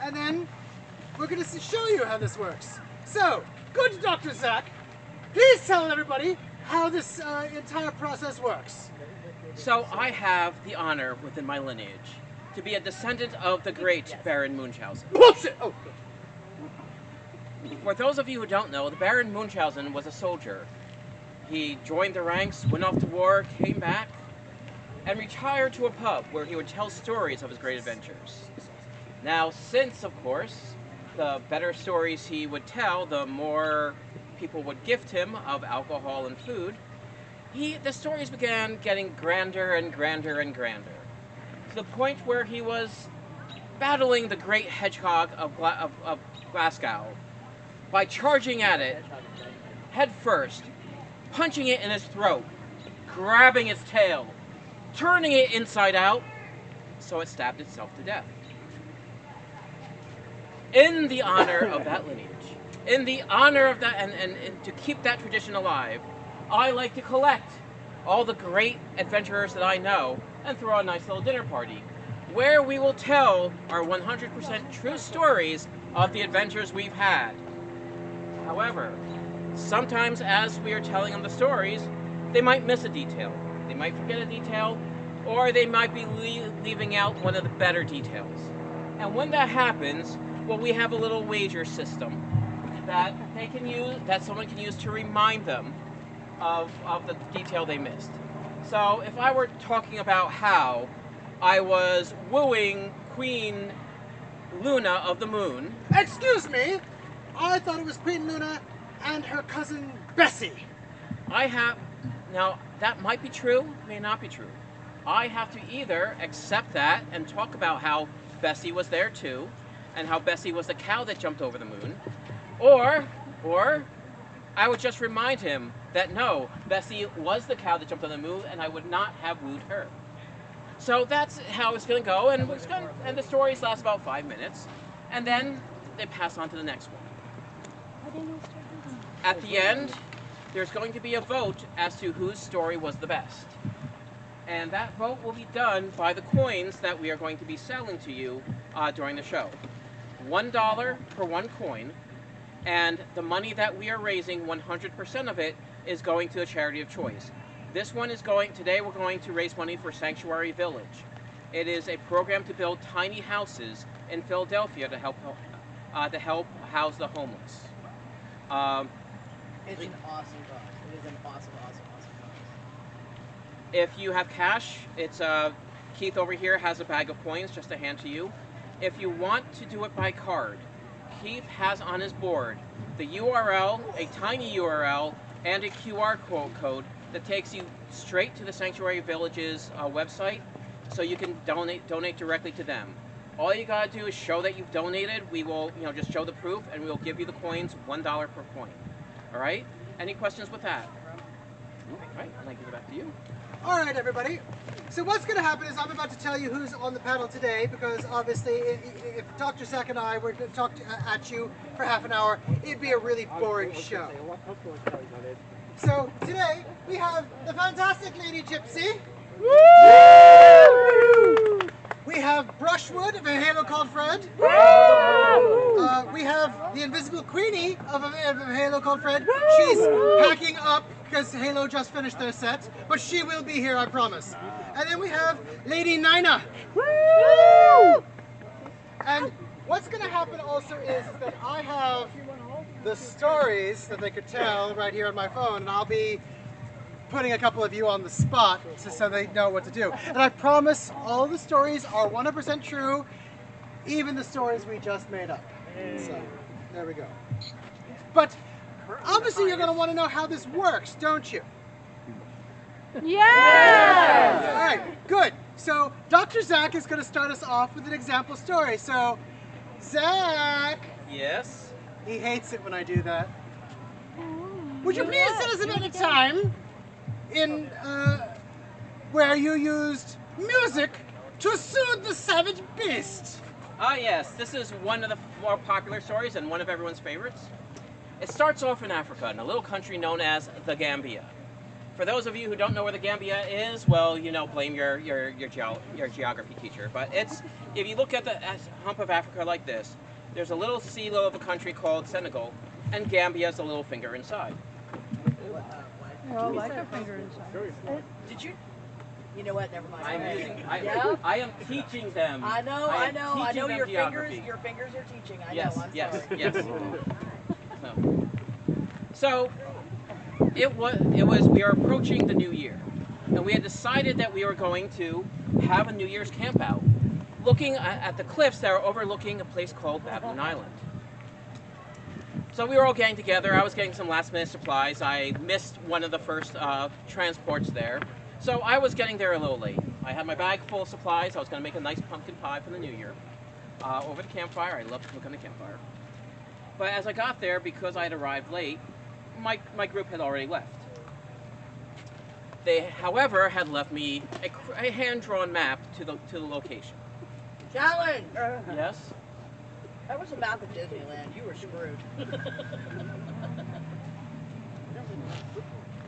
and then we're going to show you how this works. So, good Dr. Zach, please tell everybody how this entire process works. So I have the honor within my lineage to be a descendant of the great Baron Munchausen. Bullshit! Oh. For those of you who don't know, the Baron Munchausen was a soldier. He joined the ranks, went off to war, came back, and retired to a pub where he would tell stories of his great adventures. Now, since, of course, the better stories he would tell, the more people would gift him of alcohol and food, the stories began getting grander and grander and grander, to the point where he was battling the great hedgehog of Glasgow by charging at it head first, punching it in its throat, grabbing its tail, turning it inside out, so it stabbed itself to death. In the honor of that lineage, in the honor of that, and to keep that tradition alive, I like to collect all the great adventurers that I know and throw a nice little dinner party where we will tell our 100% true stories of the adventures we've had. However, sometimes as we are telling them the stories, they might miss a detail, they might forget a detail, or they might be leaving out one of the better details. And when that happens, well, we have a little wager system that they can use, that someone can use to remind them of the detail they missed. So if I were talking about how I was wooing Queen Luna of the Moon... Excuse me! I thought it was Queen Luna and her cousin Bessie. Now, that might be true, may not be true. I have to either accept that and talk about how Bessie was there too, and how Bessie was the cow that jumped over the moon, or I would just remind him that no, Bessie was the cow that jumped on the moon, and I would not have wooed her. So that's how it's going to go, and the stories last about 5 minutes, and then they pass on to the next one. At the end, there's going to be a vote as to whose story was the best. And that vote will be done by the coins that we are going to be selling to you during the show. $1 per one coin, and the money that we are raising, 100% of it, is going to a charity of choice. Today we're going to raise money for Sanctuary Village. It is a program to build tiny houses in Philadelphia to help house the homeless. It's an awesome cause. It is an awesome cause. If you have cash, it's Keith over here has a bag of coins just to hand to you. If you want to do it by card, Keith has on his board the URL, a tiny URL, and a QR code that takes you straight to the Sanctuary Village's website, so you can donate directly to them. All you gotta do is show that you've donated. We will, just show the proof, and we will give you the coins, $1 per coin. All right? Any questions with that? All right, I'd like to give it back to you. All right, everybody. So what's going to happen is I'm about to tell you who's on the panel today, because obviously if Dr. Zach and I were to talk at you for half an hour, it'd be a really boring show. So today we have the fantastic Lady Gypsy. Woo! We have Brushwood of A Halo Called Fred. We have the Invisible Queenie of A Halo Called Fred. She's packing up because Halo just finished their set, but she will be here, I promise. And then we have Lady Nina. Woo! And what's going to happen also is that I have the stories that they could tell right here on my phone, and I'll be putting a couple of you on the spot so they know what to do. And I promise all the stories are 100% true, even the stories we just made up. So, there we go. But obviously you're going to want to know how this works, don't you? Yeah! All right, good. So Dr. Zach is going to start us off with an example story. So, Zach. Yes? He hates it when I do that. Would you please tell us about a time in where you used music to soothe the savage beast? Yes, this is one of the more popular stories and one of everyone's favorites. It starts off in Africa, in a little country known as the Gambia. For those of you who don't know where the Gambia is, well, you know, blame your geography teacher. But it's, if you look at the hump of Africa like this, there's a little silo of a country called Senegal, and Gambia is a little finger inside. Well, like a finger inside. Did you? You know what? Never mind. I am teaching them. I know your geography. fingers are teaching. I Yes, know. I'm yes, sorry. yes. So it was. We are approaching the new year, and we had decided that we were going to have a New Year's camp out, looking at the cliffs that are overlooking a place called Baboon Island. So we were all getting together. I was getting some last-minute supplies. I missed one of the first transports there, so I was getting there a little late. I had my bag full of supplies. I was going to make a nice pumpkin pie for the New Year over the campfire. I love to cook on the campfire. But as I got there, because I had arrived late, my group had already left. They, however, had left me a hand-drawn map to the location. Challenge. Yes? That was a map of Disneyland. You were screwed.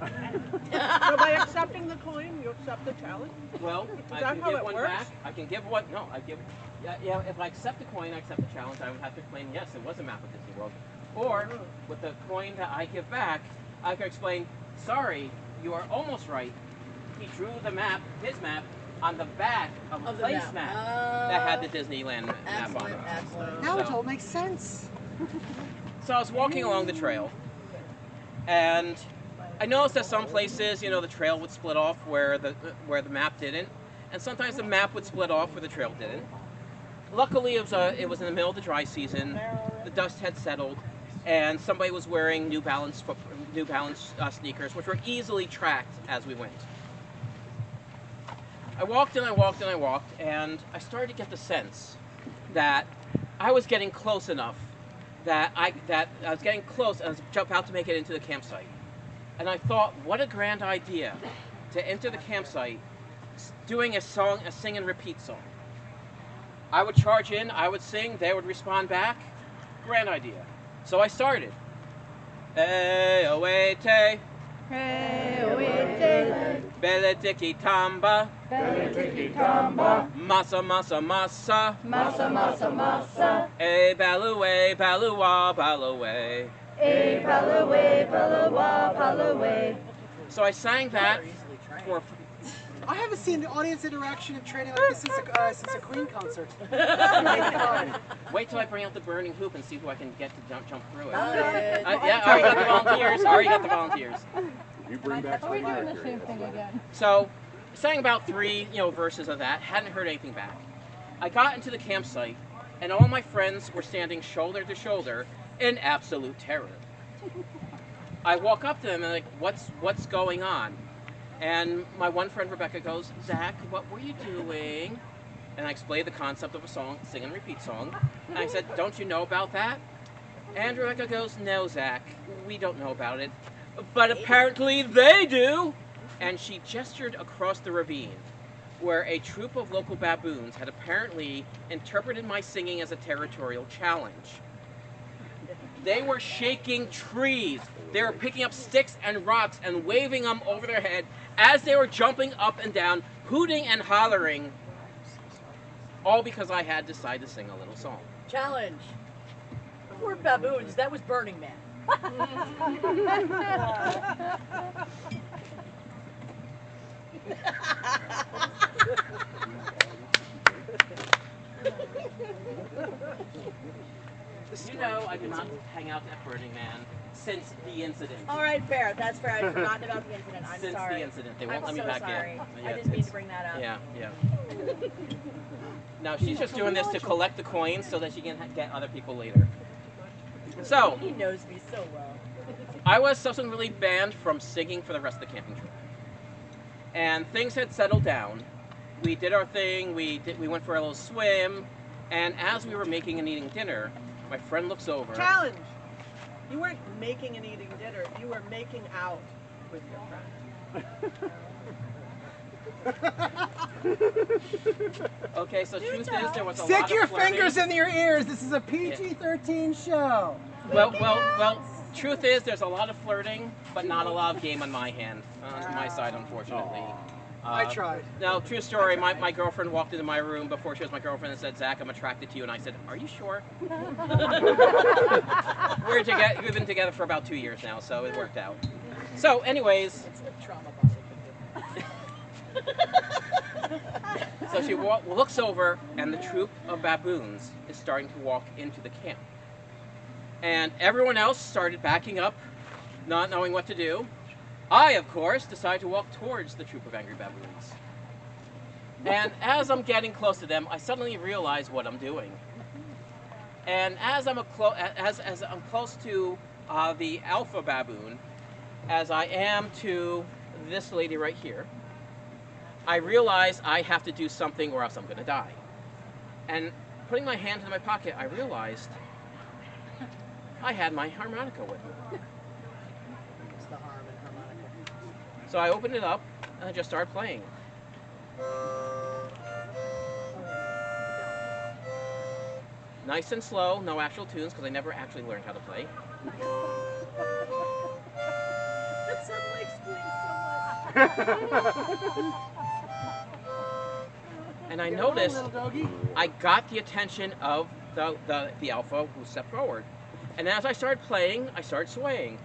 So by accepting the coin, you accept the challenge? Well, I that can how give it one works? back. I can give one. No, I give. Yeah. If I accept the coin, I accept the challenge. I would have to explain. Yes, it was a map of Disney World. Or with the coin that I give back, I can explain. Sorry, you are almost right. He drew the map, his map, on the back of a place map that had the Disneyland map on it. Excellent. Now it all makes sense. So I was walking along the trail, and I noticed that some places, you know, the trail would split off where the map didn't, and sometimes the map would split off where the trail didn't. Luckily, it was in the middle of the dry season. The dust had settled, and somebody was wearing New Balance sneakers, which were easily tracked as we went. I walked and I walked and I walked, and I started to get the sense that I was getting close enough, that I was getting close, and I was about to make it into the campsite. And I thought, what a grand idea to enter the campsite doing a sing and repeat song. I would charge in, I would sing, they would respond back. Grand idea. So I started. Hey, away, te. Hey, away, Bele tiki tamba. Tiki Tamba, Masa, masa, masa. Masa, Masa, Masa, Eh, balaway, balawa, balaway. Eh, Palaway, Palawa, Palaway. So I sang that for. I haven't seen the audience interaction and training like this since a Queen concert. Wait till I bring out the burning hoop and see who I can get to jump through it. Good. Yeah, I already got the volunteers. You bring back Are we some doing the character, same that's thing right. again? So, sang about 3, verses of that. Hadn't heard anything back. I got into the campsite, and all my friends were standing shoulder to shoulder in absolute terror. I walk up to them and what's going on? And my one friend Rebecca goes, Zach, what were you doing? And I explained the concept of a song, sing and repeat song. And I said, don't you know about that? And Rebecca goes, no, Zach, we don't know about it. But apparently they do! And she gestured across the ravine, where a troop of local baboons had apparently interpreted my singing as a territorial challenge. They were shaking trees. They were picking up sticks and rocks and waving them over their head as they were jumping up and down, hooting and hollering, all because I had decided to sing a little song. Challenge. Before baboons, that was Burning Man. You know, I did not hang out at Burning Man since the incident. All right, fair. That's fair. I'd forgotten about the incident. I'm Since sorry. the incident, they I'm won't let me so back sorry. in. I didn't mean to bring that up. Yeah. Now she's just doing this to collect the coins so that she can get other people later. So He knows me so well. I was subsequently banned from singing for the rest of the camping trip, and things had settled down. We did our thing. We went for a little swim, and as we were making and eating dinner, my friend looks over. Challenge. You weren't making and eating dinner. You were making out with your friend. Okay, so truth is there was a lot Stick of your flirting. fingers in your ears. This is a PG-13 show. Well, Truth is, there's a lot of flirting, but not a lot of game on my hand, on my side, unfortunately. I tried. No, true story. My girlfriend walked into my room before she was my girlfriend and said, "Zach, I'm attracted to you." And I said, "Are you sure?" We've been together for about 2 years now, so it worked out. So, anyways. It's the trauma bonding. So she looks over, and the troop of baboons is starting to walk into the camp. And everyone else started backing up, not knowing what to do. I, of course, decided to walk towards the troop of angry baboons. And as I'm getting close to them, I suddenly realize what I'm doing. And as I'm close to the alpha baboon, as I am to this lady right here, I realize I have to do something or else I'm going to die. And putting my hand in my pocket, I realized I had my harmonica with me. It's the harm in harmonica. So I opened it up and I just started playing. Nice and slow, no actual tunes because I never actually learned how to play. That suddenly explains so much. And I noticed I got the attention of the alpha who stepped forward. And as I started playing, I started swaying.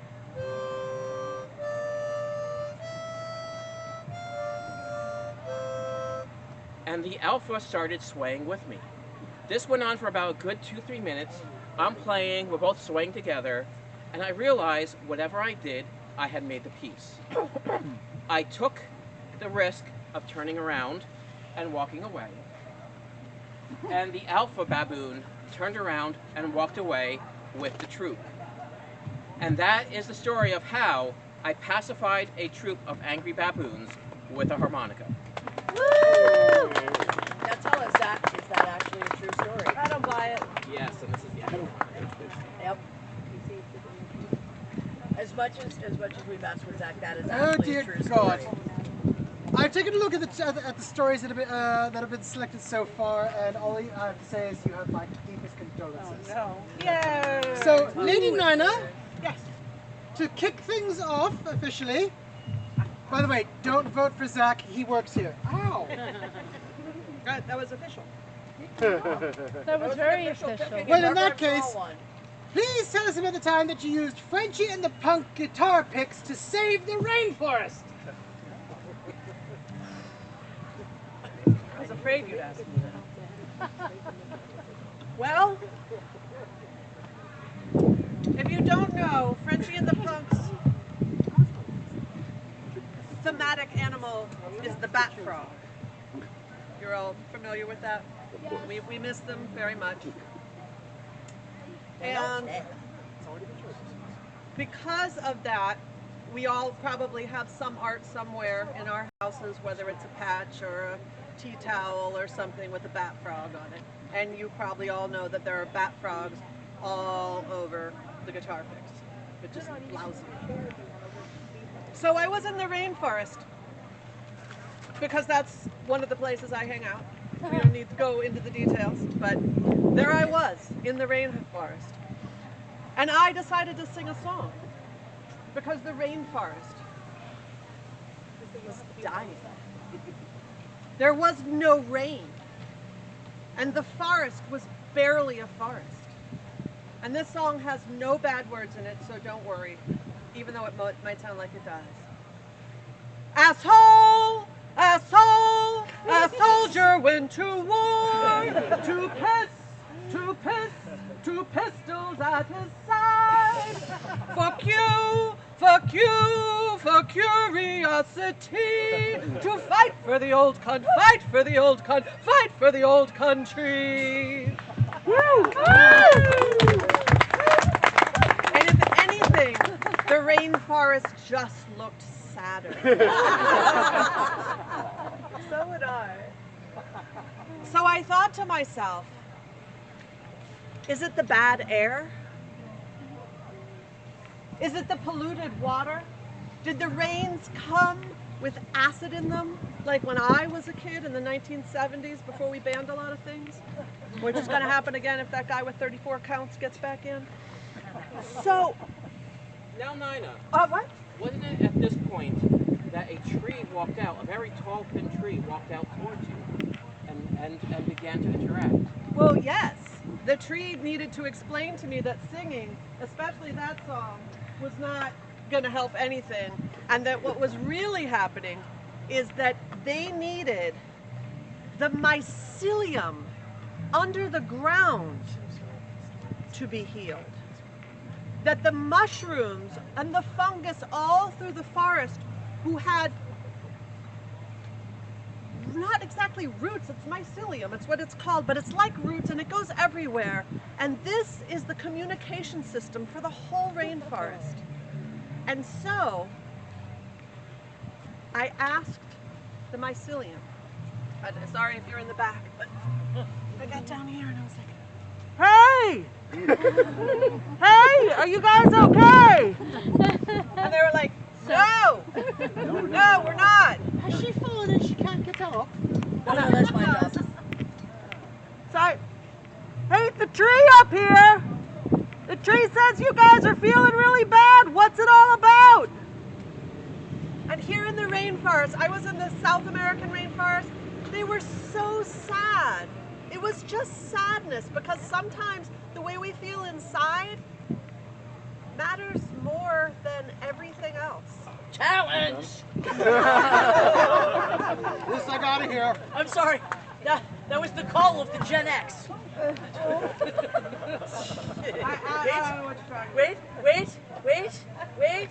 And the alpha started swaying with me. This went on for about a good 2-3 minutes. I'm playing, we're both swaying together, and I realized whatever I did, I had made the piece. I took the risk of turning around and walking away. And the alpha baboon turned around and walked away with the troop. And that is the story of how I pacified a troop of angry baboons with a harmonica. Woo! Now tell us, Zach, is that actually a true story? I don't buy it. Yes, and this is the actual. Yep. As much as we mess with Zach, that is Oh actually dear a true God. story. I've taken a look at the stories that have been selected so far, and all I have to say is you have my deepest condolences. No. Yay! So, Lady Nina, Yes. to kick things off officially. By the way, don't vote for Zach. He works here. Ow! That was official. That was very official. Well, in that Never saw case, one. please tell us about the time that you used Frenchie and the Punk guitar picks to save the rainforest. I was afraid you'd ask me that. Well, if you don't know, Frenchie and the Punk's thematic animal is the bat frog. You're all familiar with that? We miss them very much. And because of that, we all probably have some art somewhere in our houses, whether it's a patch or a tea towel or something with a bat frog on it. And you probably all know that there are bat frogs all over the guitar picks, which is lousy. So I was in the rainforest because that's one of the places I hang out. We don't need to go into the details, but there I was in the rainforest. And I decided to sing a song because the rainforest was dying. There was no rain. And the forest was barely a forest. And this song has no bad words in it, so don't worry, even though it might sound like it does. Asshole, asshole, a soldier went to war, two pistols at his side. Fuck you, fuck you, for curiosity, to fight for the old fight for the old fight for the old country. Woo! And if anything, the rainforest just looked sadder. So would I. So I thought to myself, is it the bad air? Is it the polluted water? Did the rains come with acid in them, like when I was a kid in the 1970s before we banned a lot of things? Which is going to happen again if that guy with 34 counts gets back in. So Now, Nina, What? wasn't it at this point that a tree walked out, a very tall, thin tree walked out towards you and began to interact? Well, yes. The tree needed to explain to me that singing, especially that song, was not going to help anything. And that what was really happening is that they needed the mycelium under the ground to be healed. That the mushrooms and the fungus all through the forest who had not exactly roots, it's mycelium, it's what it's called, but it's like roots and it goes everywhere. And this is the communication system for the whole rainforest. And so I asked the mycelium, sorry if you're in the back, but I got down here and I was like, hey! Hey, are you guys okay? And they were like, no, we're not. Has she fallen and she can't get up? No, that's my job. So I hate the tree up here. The tree says you guys are feeling really bad. What's it all about? And here in the rainforest, I was in the South American rainforest, they were so sad. It was just sadness because sometimes the way we feel inside matters more than everything else. Challenge! This I gotta hear. I'm sorry. That was the call of the Gen X. I don't know what you're talking about. Wait.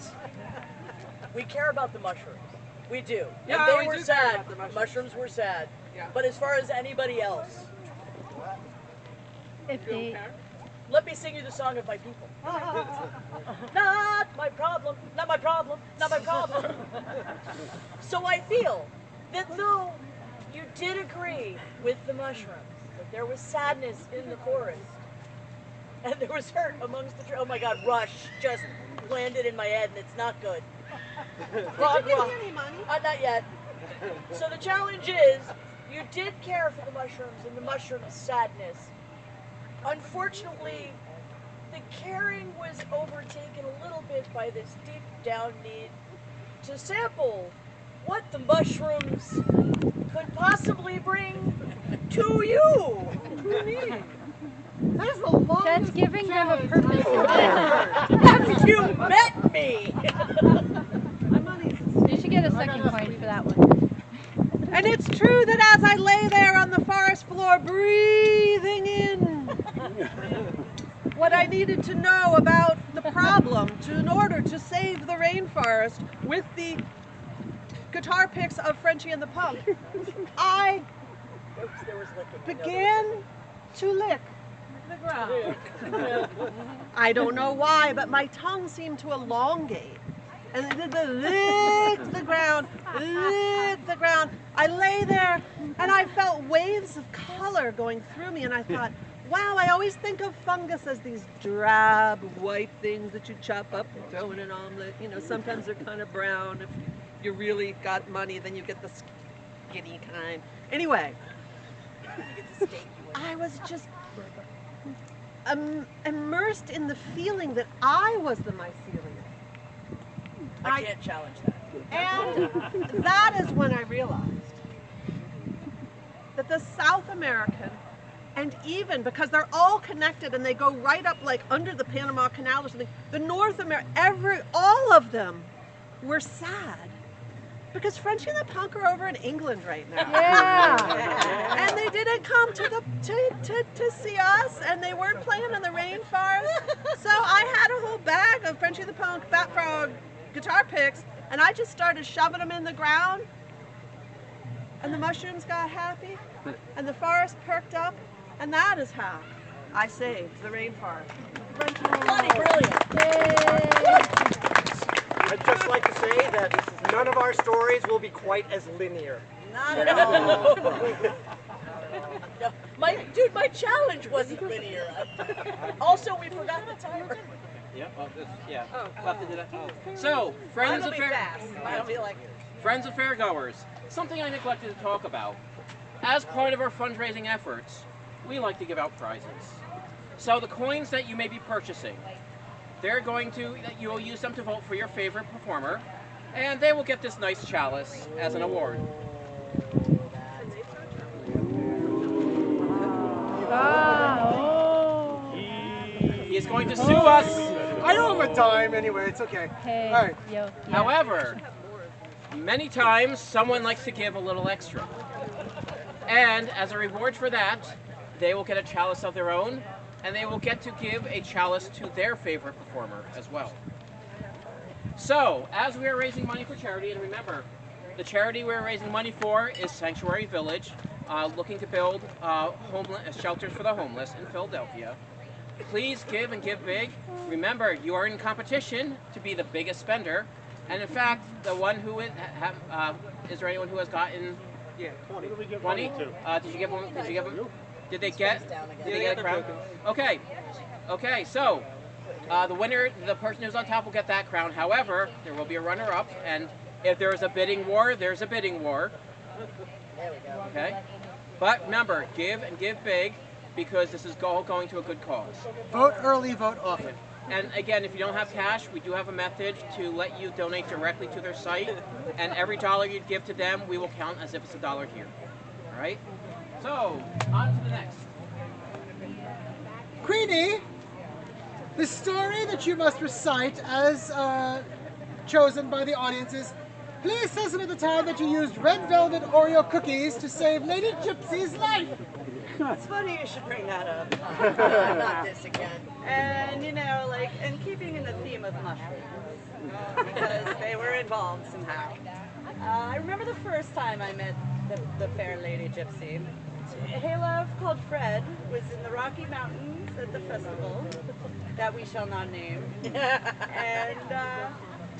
We care about the mushrooms. We do. Yeah, and we they were do care sad. about the mushrooms. Mushrooms were sad. Yeah. But as far as anybody else, If they, let me sing you the song of my people. Not my problem, not my problem, not my problem. So I feel that though you did agree with the mushrooms, that there was sadness in the forest, and there was hurt amongst the trees. Oh my God, Rush just landed in my head and it's not good. Did you give me any money? Not yet. So the challenge is, you did care for the mushrooms and the mushrooms' sadness. Unfortunately, the caring was overtaken a little bit by this deep down need to sample what the mushrooms could possibly bring to you. That's the longest that's giving them a purpose. Have you met me? My money's You should get a second point for that one. And it's true that as I lay there on the forest floor, breathing in what I needed to know about the problem in order to save the rainforest with the guitar picks of Frenchie and the Punk, I There was licking. began to lick the ground. I don't know why, but my tongue seemed to elongate. And it did the lick the ground, lick the ground. I lay there and I felt waves of color going through me and I thought, wow, I always think of fungus as these drab white things that you chop up and throw in an omelet. You know, sometimes they're kind of brown. If you really got money, then you get the skinny kind. Anyway, I was just immersed in the feeling that I was the mycelium. I can't challenge that. And that is when I realized that the South American, and even because they're all connected and they go right up like under the Panama Canal or something, the North America, all of them were sad. Because Frenchie and the Punk are over in England right now. Yeah. And they didn't come to see us, and they weren't playing in the rainforest. So I had a whole bag of Frenchie the Punk, Bat Frog guitar picks, and I just started shoving them in the ground. And the mushrooms got happy, and the forest perked up, and that is how I saved the rainforest. Bloody brilliant. I'd just like to say that none of our stories will be quite as linear. Not at all. No, my challenge wasn't linear. Also, we forgot the timer. Yeah. We'll have to do that. So, friends It'll of be fair, fast. I feel like friends of fairgoers, something I neglected to talk about. As part of our fundraising efforts, we like to give out prizes. So the coins that you may be purchasing, you will use them to vote for your favorite performer, and they will get this nice chalice as an award. He is going to sue us. I don't have a dime anyway. It's okay. Hey, All right. yo, yeah. However, many times someone likes to give a little extra. And as a reward for that, they will get a chalice of their own, and they will get to give a chalice to their favorite performer as well. So, as we are raising money for charity, and remember, the charity we're raising money for is Sanctuary Village, looking to build shelters for the homeless in Philadelphia. Please give and give big. Remember, you are in competition to be the biggest spender. And in fact, the one who is there anyone who has gotten 20? Did you give them? Did you give them? Did they get a crown? Okay. Okay. So the winner, the person who's on top, will get that crown. However, there will be a runner-up, and if there is a bidding war, there's a bidding war. There we go. Okay. But remember, give and give big, because this is all going to a good cause. Vote early, vote often. And again, if you don't have cash, we do have a method to let you donate directly to their site, and every dollar you give to them, we will count as if it's $1 here. All right? So, on to the next. Queenie, the story that you must recite as chosen by the audience is, please tell us about the time that you used red velvet Oreo cookies to save Lady Gypsy's life. It's funny you should bring that up. Not this again. And, you know, like, and keeping in the theme of mushrooms, because they were involved somehow. I remember the first time I met the fair Lady Gypsy. A love called Fred was in the Rocky Mountains at the festival that we shall not name. And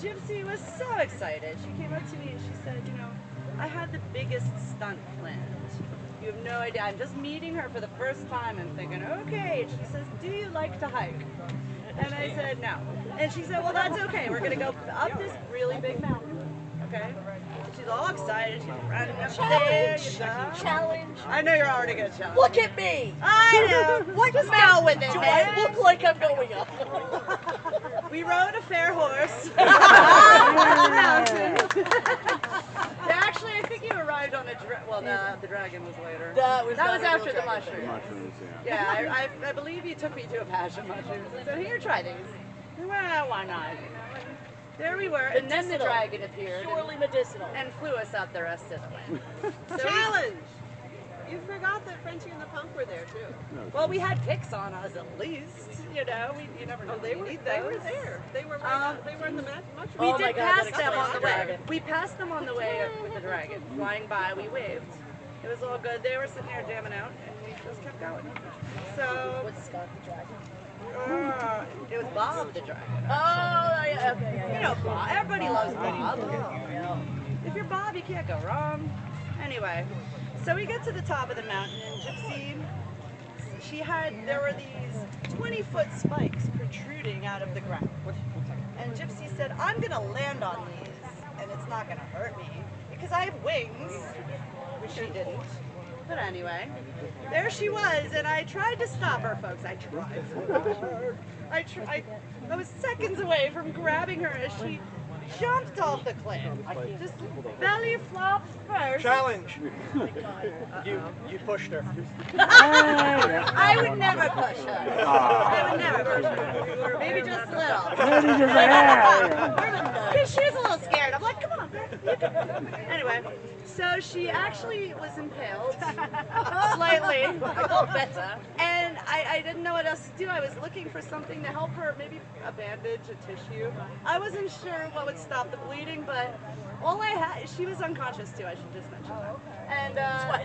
Gypsy was so excited. She came up to me and she said, you know, I had the biggest stunt planned. You have no idea. I'm just meeting her for the first time and thinking, okay. She says, do you like to hike? And I said, no. And she said, well, that's okay. We're going to go up this really big mountain. Okay? And she's all excited. She's running up there. You know? Challenge. I know you're already going to challenge. Look at me. I know. What Just mountain go with it, do man. I look like I'm going up? We rode a fair horse. Mountain. Actually, I think you arrived on a well, the dragon was later. That was after the mushroom. mushroom. Yeah, I believe you took me to a patch of mushrooms. So here, try these. Well, why not? You know? And there we were, and then the Medicinal. dragon appeared Purely medicinal. and flew us out the rest of the way. So Challenge! You forgot that Frenchie and the Punk were there too. well, we had picks on us at least. You know, you never know. They were there. They were they were in the mushroom. We Oh my did God, pass that them on the way. explains the We passed them on the way with the dragon. Flying by, we waved. It was all good. They were sitting there jamming out, and we just kept going. So, What's Scott the Dragon? it was Bob the dragon. Oh, yeah, okay, yeah, You know Bob. Everybody loves Bob. If you're Bob, you can't go wrong. Anyway, so we get to the top of the mountain, and Gypsy, there were these 20-foot spikes protruding out of the ground. And Gypsy said, I'm going to land on these, and it's not going to hurt me, because I have wings, which she didn't. But anyway, there she was, and I tried to stop her, folks. I tried. I was seconds away from grabbing her as she jumped off the cliff. Just belly flopped first. Challenge. You pushed her. I would never push her. I would never push her. Maybe just a little. Because she was a little scared. I'm like, come on, girl. You can. Anyway, so she actually was impaled slightly. A little better. And I didn't know what else to do. I was looking for something to help her, maybe a bandage, a tissue. I wasn't sure what would stop the bleeding, but all I had, she was unconscious too, I should just mention that. And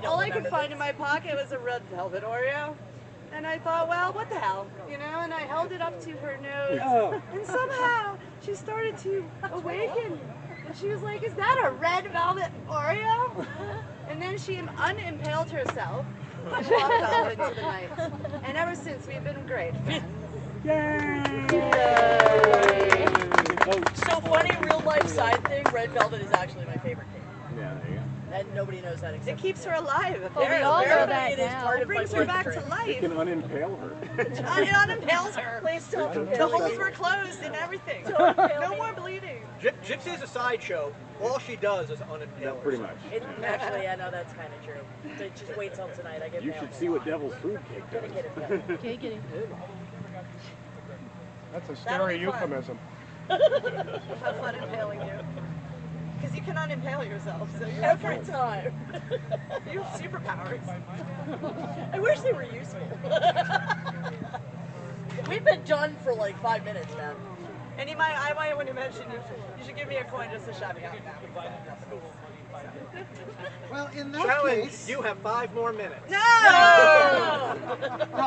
all I could find in my pocket was a red velvet Oreo. And I thought, well, what the hell, you know? And I held it up to her nose, and somehow she started to awaken. And she was like, is that a red velvet Oreo? And then she unimpaled herself and walked off into the night. And ever since, we've been great friends. So funny real life side thing, red velvet is actually my favorite cake. Yeah, there you go. And nobody knows that except It keeps her alive. Well, we all know apparently that it is now. part It of my brings her back to portrait. life. It can unimpale her. It unimpales her. Please don't. The holes were closed and everything. Don't impale No me. more bleeding. Gypsy's a sideshow. All she does is Yeah, unimpale. pretty much. Actually, I know that's kind of true. But just wait till tonight. I get You mailed should a see lot. what Devil's Food Cake Gonna does. get it done. Okay, get it. That's a That'll scary be fun. euphemism. Have fun impaling you. Because you cannot impale yourself, so you have Every time. you have superpowers. I wish they were useful. We've been done for like 5 minutes, man. And I might want to mention you should give me a coin just to shout me out now. Well, in that Challenge, case, you have 5 more minutes. No! well,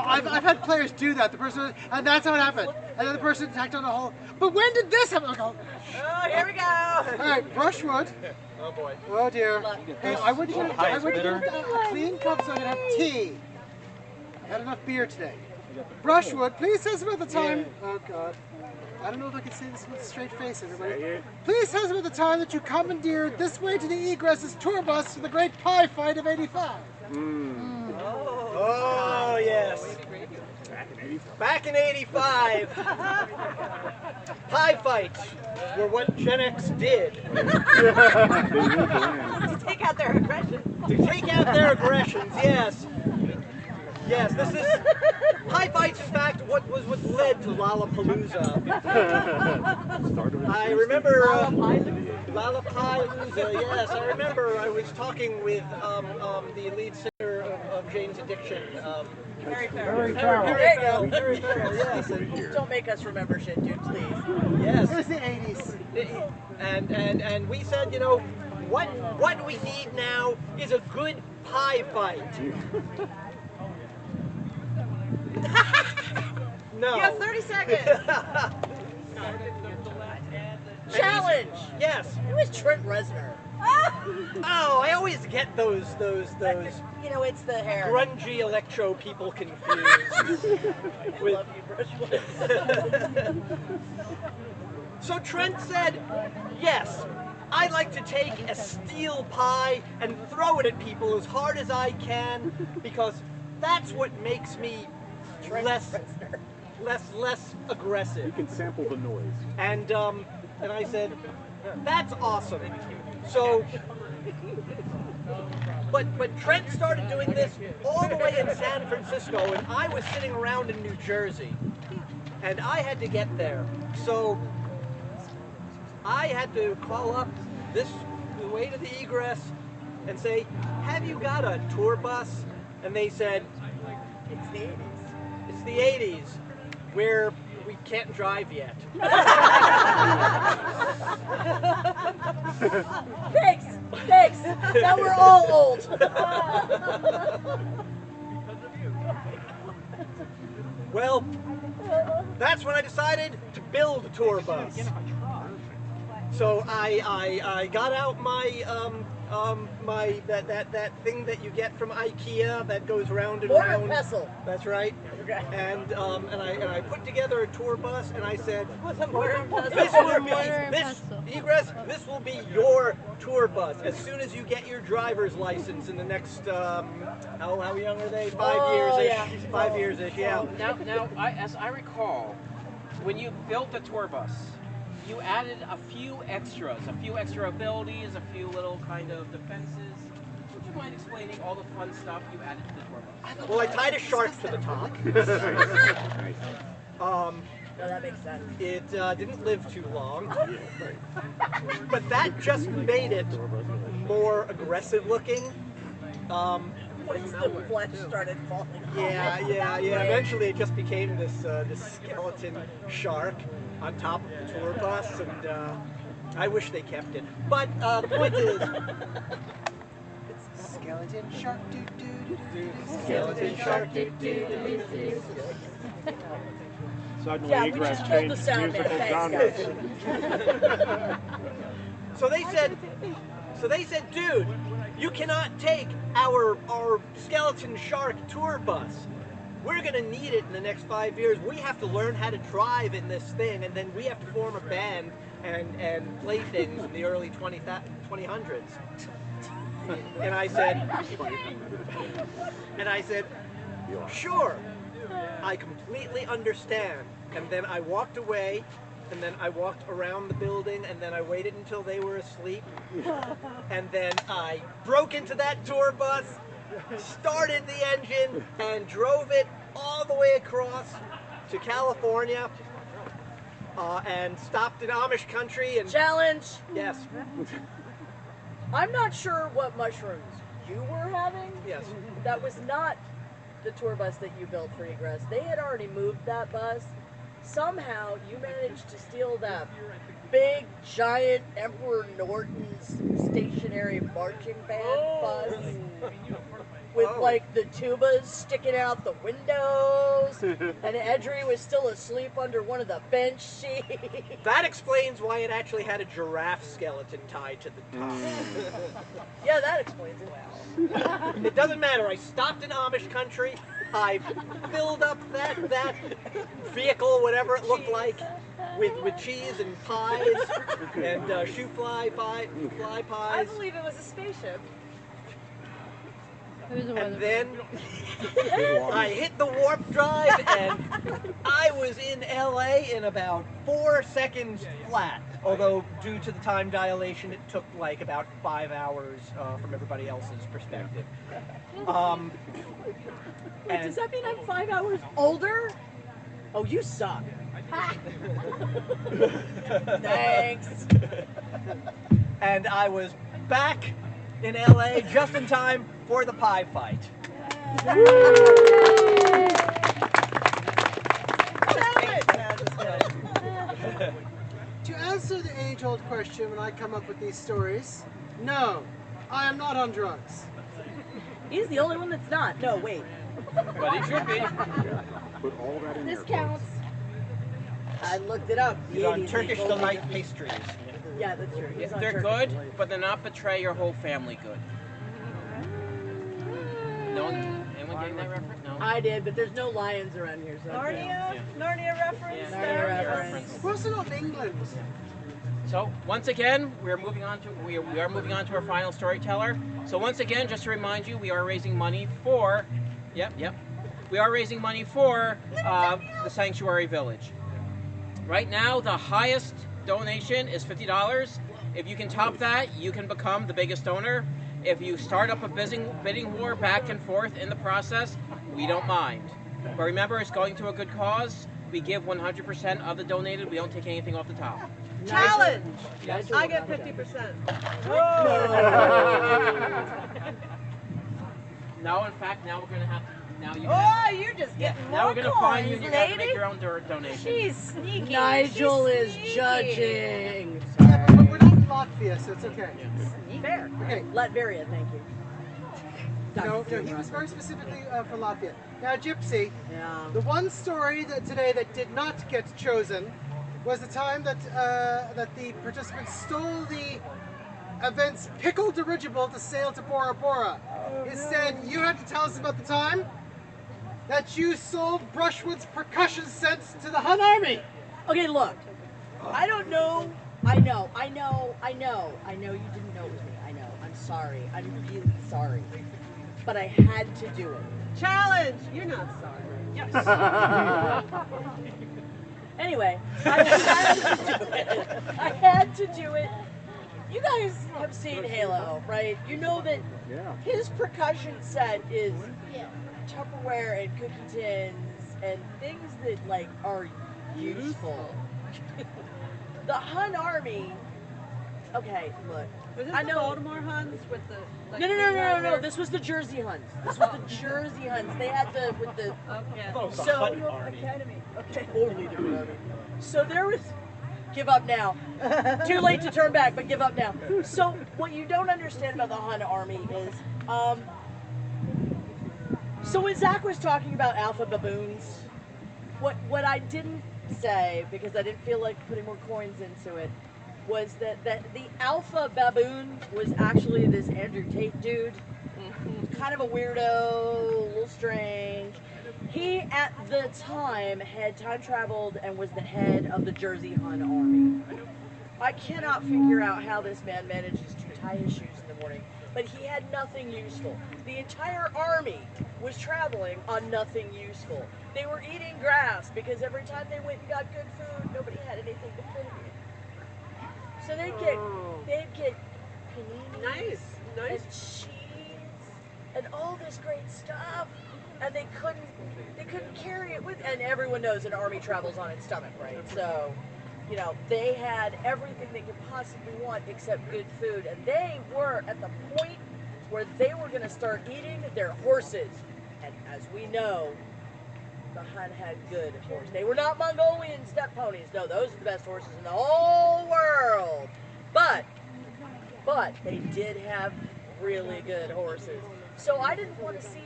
I've had players do that. The person, and that's how it happened. And then the person attacked on the hole. But when did this happen? Oh, here we go. All right, brushwood. Oh boy. Oh dear. Hey, I went to get a clean cup so I could have tea. I had enough beer today. Brushwood, please tell us about the time. Oh God. I don't know if I can say this with a straight face, everybody. Please tell us about the time that you commandeered this way to the Egress's tour bus for the great pie fight of '85. Oh yes. Back in 85, pie fights were what Gen X did To take out their aggression. to take out their aggressions. Yes. Yes, this is pie fights. In fact, what led to Lollapalooza. I remember Lollapalooza. Yes, I remember. I was talking with the lead singer of Jane's Addiction. Very fair. Very Carol. There you go. Very fair, yes. Don't make us remember shit, dude, please. Yes. It was the '80s. And we said, you know, what we need now is a good pie fight. No. You have 30 seconds. Challenge! Yes. It was Trent Reznor. Oh, I always get those You know, it's the hair. grungy electro people confused. I love you, Brushwood. So Trent said, yes, I like to take a steel pie and throw it at people as hard as I can because that's what makes me less aggressive. You can sample the noise. And I said, that's awesome. So, but Trent started doing this all the way in San Francisco, and I was sitting around in New Jersey, and I had to get there. So I had to call up the way to the egress and say, have you got a tour bus? And they said, It's the 80s. it's the 80s, where we can't drive yet. Thanks. Now we're all old. Well, that's when I decided to build a tour bus. So I got out my that thing that you get from IKEA that goes round and Mortar round. and pestle. That's right. Okay. And I put together a tour bus, and I said, With a mortar and pestle. this will be Mortar and this pestle. egress. This will be your tour bus as soon as you get your driver's license in the next how young are they? 5 years ish. Yeah. 5 years ish. Yeah. Now, as I recall, when you built the tour bus, you added a few extra abilities, a few little kind of defenses. Would you mind explaining all the fun stuff you added to the tour bus? Well, I tied a shark to the top. No, that makes sense. It didn't live too long, but that just made it more aggressive looking. Once the flesh started falling off. Yeah. Eventually, it just became this skeleton shark on top of the tour bus, and I wish they kept it. But the point is, Skeleton shark doo doo doo doo. skeleton shark. Suddenly, Yeah, we egress just killed the changed sound musical man. genres. Thanks, So they said, dude, you cannot take our skeleton shark tour bus. We're gonna need it in the next 5 years. We have to learn how to drive in this thing, and then we have to form a band and play things in the early 2000s. And I said, sure, I completely understand. And then I walked away, and then I walked around the building, and then I waited until they were asleep. And then I broke into that tour bus, started the engine, and drove it all the way across to California, and stopped in Amish country. And Challenge. yes, I'm not sure what mushrooms you were having. yes. That was not the tour bus that you built for Egress. They had already moved that bus. Somehow you managed to steal that big, giant Emperor Norton's stationary marching band bus with like the tubas sticking out the windows, and Edry was still asleep under one of the bench seats. That explains why it actually had a giraffe skeleton tied to the top. Yeah, that explains it. It doesn't matter. I stopped in Amish country. I filled up that vehicle, whatever it looked like, with cheese and pies and fly I pies. believe it was a spaceship. It was a And weather. then I hit the warp drive, and I was in LA in about 4 seconds flat. Although, due to the time dilation, it took like about 5 hours from everybody else's perspective. Wait, does that mean I'm 5 hours older? Oh, you suck. Thanks. And I was back in LA just in time for the pie fight. To answer the age-old question when I come up with these stories, no, I am not on drugs. He's the only one that's not. No, wait. But he should be. Put all that in This there. counts. I looked it up. He's on 80s Turkish people. delight pastries. Yeah, that's true. He's on They're Turkish good, delight. but they're not betray your whole family good. No one, anyone getting that reference? No. I did, but there's no lions around here, so. Narnia reference Yeah, there. Narnia reference. What's it on England? So once again, we are moving on to our final storyteller. So once again, just to remind you, we are raising money for, we are raising money for the Sanctuary Village. Right now, the highest donation is $50. If you can top that, you can become the biggest donor. If you start up a bidding war back and forth in the process, we don't mind. But remember, it's going to a good cause. We give 100% of the donated. We don't take anything off the top. Challenge. Yes. I get 50%. No, in fact, now we're going to have to. Now you. Oh, you're just Yeah. getting Now more we're going to find you, coins, and you have to lady. make your own donation. She's sneaky. Nigel She's is sneaky. judging. Yeah, but we're not in Latvia, so it's okay. Fair. Okay. Latveria, thank you. No, he was very specifically for Latvia. Now, Gypsy, Yeah. the one story that today that did not get chosen was the time that that the participants stole the event's pickle dirigible to sail to Bora Bora. Instead, you had to tell us about the time that you sold Brushwood's percussion sets to the Hun Army. Okay, look. I don't know. I know you didn't know it was me. I know. I'm sorry. I'm really sorry. But I had to do it. Challenge. You're not sorry. Yes. Anyway, I had to do it. I had to do it. You guys have seen Halo, right? You know that Yeah. his percussion set is Tupperware and cookie tins and things that like are useful. The Hun Army. Okay, look. Was this I the know. Baltimore Huns with the? Like, No. This was the Jersey Huns. This was the Jersey Huns. They had the with the Okay. so Academy. Okay. totally different army. So there was. Give up now. Too late to turn back, but give up now. So what you don't understand about the Hun Army is, so when Zach was talking about alpha baboons, what I didn't say, because I didn't feel like putting more coins into it, was that the alpha baboon was actually this Andrew Tate dude. Kind of a weirdo, a little strange. He, at the time, had time traveled and was the head of the Jersey Hun Army. I cannot figure out how this man manages to tie his shoes in the morning but he had nothing useful. The entire army was traveling on nothing useful. They were eating grass because every time they went and got good food, nobody had anything to put it in. So they'd get panini Nice. and cheese and all this great stuff, and they couldn't carry it with. And everyone knows an army travels on its stomach, right? So, you know, they had everything they could possibly want except good food, and they were at the point where they were going to start eating their horses. And as we know, the Hun had good horses. They were not Mongolian steppe ponies. No, those are the best horses in the whole world. But they did have really good horses. So I didn't want to see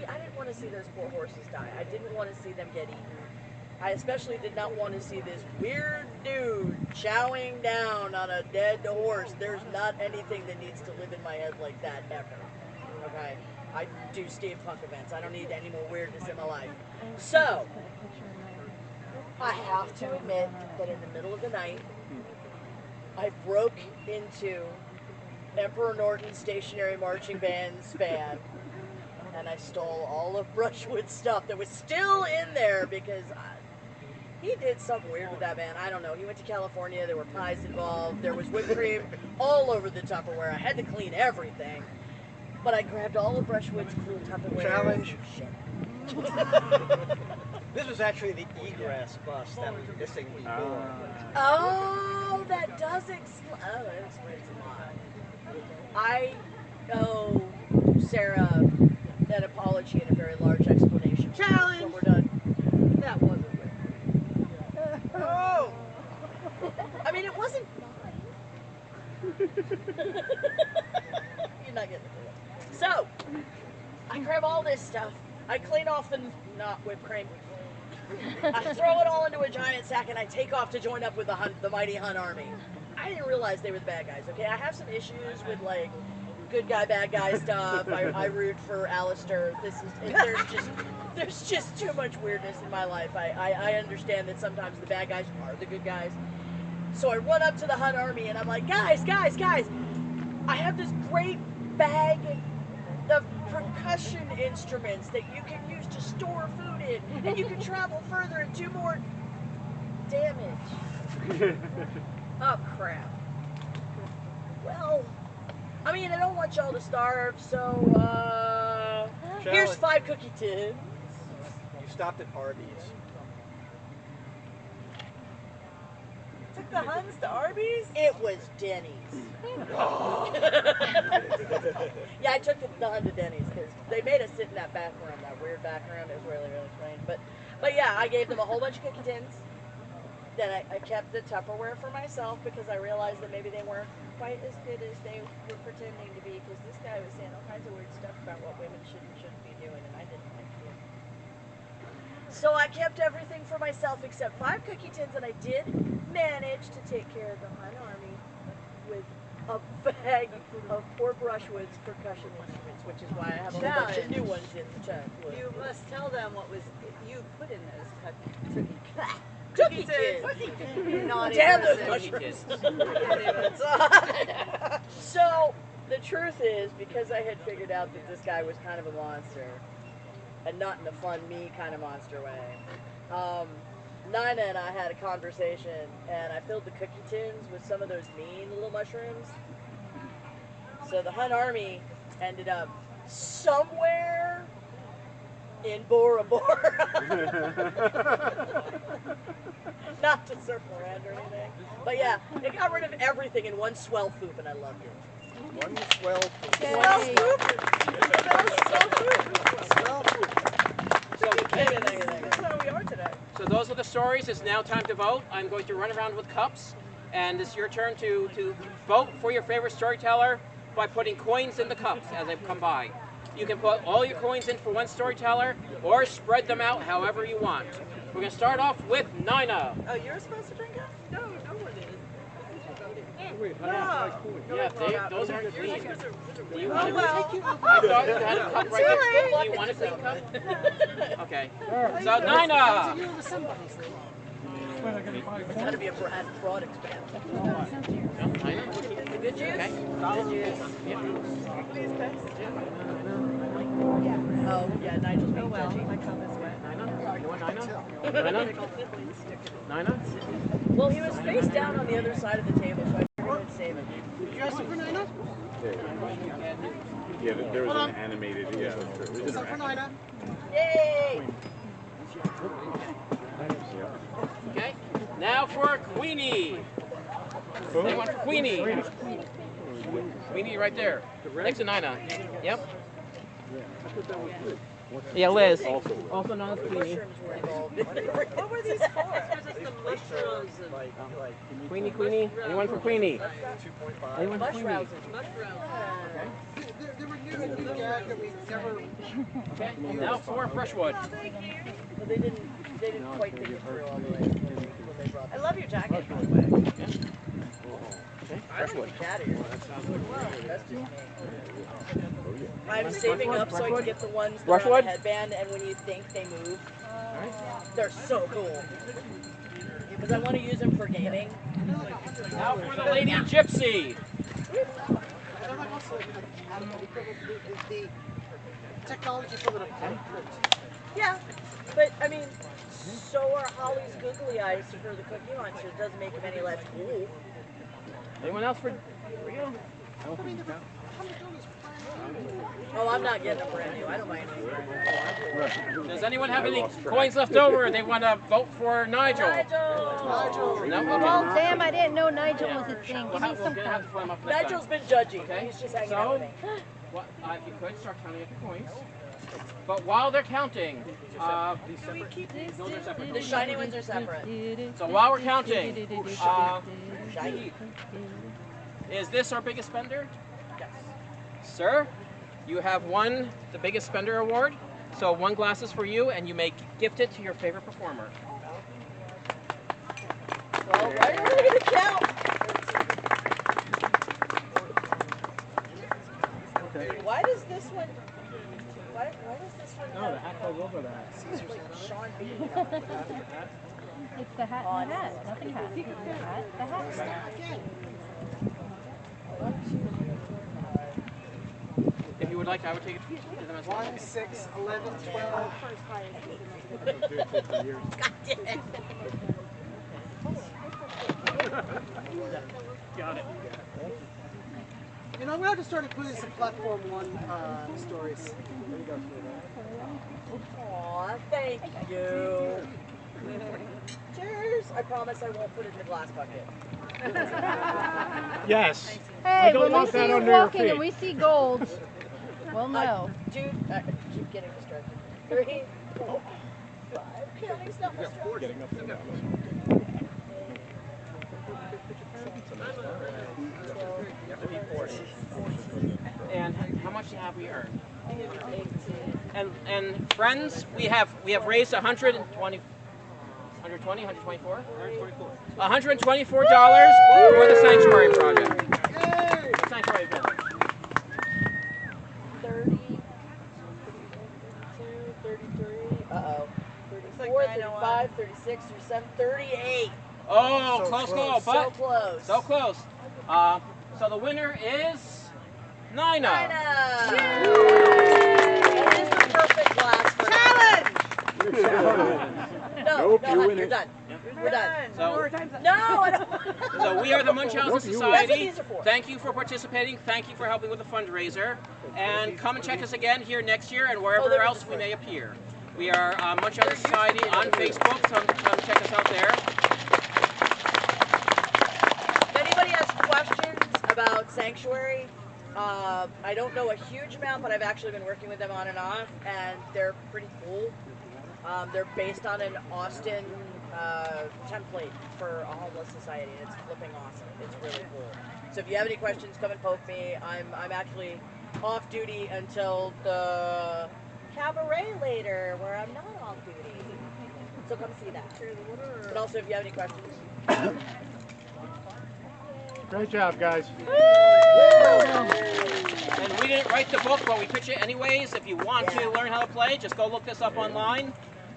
those poor horses die. I didn't want to see them get eaten. I especially did not want to see this weird dude chowing down on a dead horse. There's not anything that needs to live in my head like that ever. Okay? I do steampunk events. I don't need any more weirdness in my life. So, I have to admit that in the middle of the night, I broke into Emperor Norton's stationary marching band's van, and I stole all of Brushwood's stuff that was still in there because he did something weird with that van. I don't know. He went to California. There were pies involved. There was whipped cream all over the Tupperware. I had to clean everything. But I grabbed all of Brushwood's cool Tupperware. Challenge. Shit. This was actually the egress bus that was missing before. Oh, that does explain. Oh, that explains a lot. I owe Sarah an apology and a very large explanation. Challenge. When we're done. That wasn't it. Oh! I mean, it wasn't mine. You're not getting it. So, I grab all this stuff. I clean off the not whipped cream. I throw it all into a giant sack and I take off to join up with the mighty Hun army. I didn't realize they were the bad guys, okay? I have some issues with, like, good guy, bad guy stuff. I root for Alistair. There's just too much weirdness in my life. I understand that sometimes the bad guys are the good guys. So I run up to the Hun army and I'm like, guys, I have this great bag of percussion instruments that you can use to store food in, and you can travel further and do more damage. Oh, crap. Well, I mean, I don't want y'all to starve, so, here's 5 cookie tins. You stopped at Arby's. Took the Huns to Arby's? It was Denny's. Yeah, I took the Hun to Denny's because they made us sit in that back room, that weird back room. It was really, really strange. But yeah, I gave them a whole bunch of cookie tins. Then I kept the Tupperware for myself because I realized that maybe they weren't quite as good as they were pretending to be, because this guy was saying all kinds of weird stuff about what women should and shouldn't be doing, and I didn't like it. So I kept everything for myself except 5 cookie tins, and I did manage to take care of the Hun army with a bag of poor Brushwood's percussion instruments, which is why I have a whole bunch of new ones in the trunk. You must tell them what was you put in those Cookie tins. Naughty Damn those person. mushrooms. So the truth is, because I had figured out that this guy was kind of a monster, and not in a fun, me kind of monster way, Nina and I had a conversation, and I filled the cookie tins with some of those mean little mushrooms. So the Hun army ended up somewhere in Bora Bora. Not to circle around or anything. But yeah, it got rid of everything in one swell poop, and I loved it. One swell poop. Yay. That's where we are today. So those are the stories. It's now time to vote. I'm going to run around with cups, and it's your turn to vote for your favorite storyteller by putting coins in the cups as they come by. You can put all your coins in for one storyteller, or spread them out however you want. We're going to start off with Nina. Oh, you're supposed to drink it? No one is. Wait, how do you like coins? Yeah, those aren't green. Do you Oh, want well. I thought you had a cup right Too there. late. Do you want a green cup? Okay. So Those Nina. are you and somebody's thing. It's got to be a broad expanse. Nina? The good juice? Okay. Good juice. Yep. Please, Bex. Oh, yeah, Nigel's being judgy. My cup is wet. Nina? You want Nina? Nina? Nina? Well, he was face down on the other side of the table, so I figured I'd save it. You guys for Nina? Yeah, there was an animated. Yeah, What's up for Nina? Yay! Okay. Now for Queenie. Anyone for Queenie? Queenie right there. Next to Nina. Yep. Yeah, Liz. Also known as Queenie. Mushrooms were involved. What were these for? Just the mushrooms and Queenie. Anyone for Queenie? Anyone for Queenie? Mushrooms. There were new gag that we never. Okay. Now for Brushwood. But they didn't quite think it through all the way when they brought I love your jacket, by the way. I don't even cat ears. That's just me. I'm saving up so I can get the ones that are on Brushwood? the headband, and when you think they move, they're so cool. Because I want to use them for gaming. Now for the Lady Gypsy. And I'm also the technology for the Yeah, but I mean, so are Holly's googly eyes for the Cookie Monster. It doesn't make them any less cool. Anyone else for Rio? Oh, I'm not getting a brand new. I don't mind. Does anyone have any coins left over? They want to vote for Nigel. Nigel! No? Oh, Okay. damn, I didn't know Nigel was a thing. We'll Give me have some to coins. put him up next Nigel's time. been judgy. Okay. He's just hanging out with me. What, if you could start counting up the coins. But while they're counting, those are separate. The shiny ones are separate. So while we're counting, is this our biggest spender? Yes. Sir, you have won the biggest spender award. So one glass is for you, and you may gift it to your favorite performer. Well, right, we're going to count. Why does this one? Why does this one? No, the hat goes over that. Like Sean Bean. It's the hat and the hat. Nothing hat. The hat. If you would like, I would take it to them as well. 1, 6, 11, 12. God damn it. Got it. You know, I'm going to have to start including some Platform 1 stories. Aw, thank you. Cheers. I promise I won't put it in the glass bucket. Yes. Hey, don't when we want see that you under your walking feet. and we see gold, we'll know. Dude, I keep getting distracted. 3, 4, 5. Counting stuff. And how much have we earned? And friends, we have raised $124 for the Sanctuary Project. The Sanctuary Village. 30, 32, 33, 34, 35, 36, 37, 38. Oh, close call, So but close. so close. So the winner is Nina. It is the perfect glass for challenge. No, honey, you're done. We're done. So, No, I don't. so we are the Munchausen That's what Society. these are for. Thank you for participating. Thank you for helping with the fundraiser. And come and check us again here next year and wherever else we may appear. We are Munchausen Society on Facebook. Come check us out there. If anybody has questions about Sanctuary, I don't know a huge amount, but I've actually been working with them on and off, and they're pretty cool. They're based on an Austin template for a homeless society, and it's flipping awesome. It's really cool. So if you have any questions, come and poke me. I'm actually off duty until the cabaret later, where I'm not off duty. So come see that. But also, if you have any questions. Great job, guys. And we didn't write the book, but we pitch it anyways. If you want to learn how to play, just go look this up online.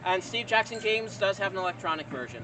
And Steve Jackson Games does have an electronic version.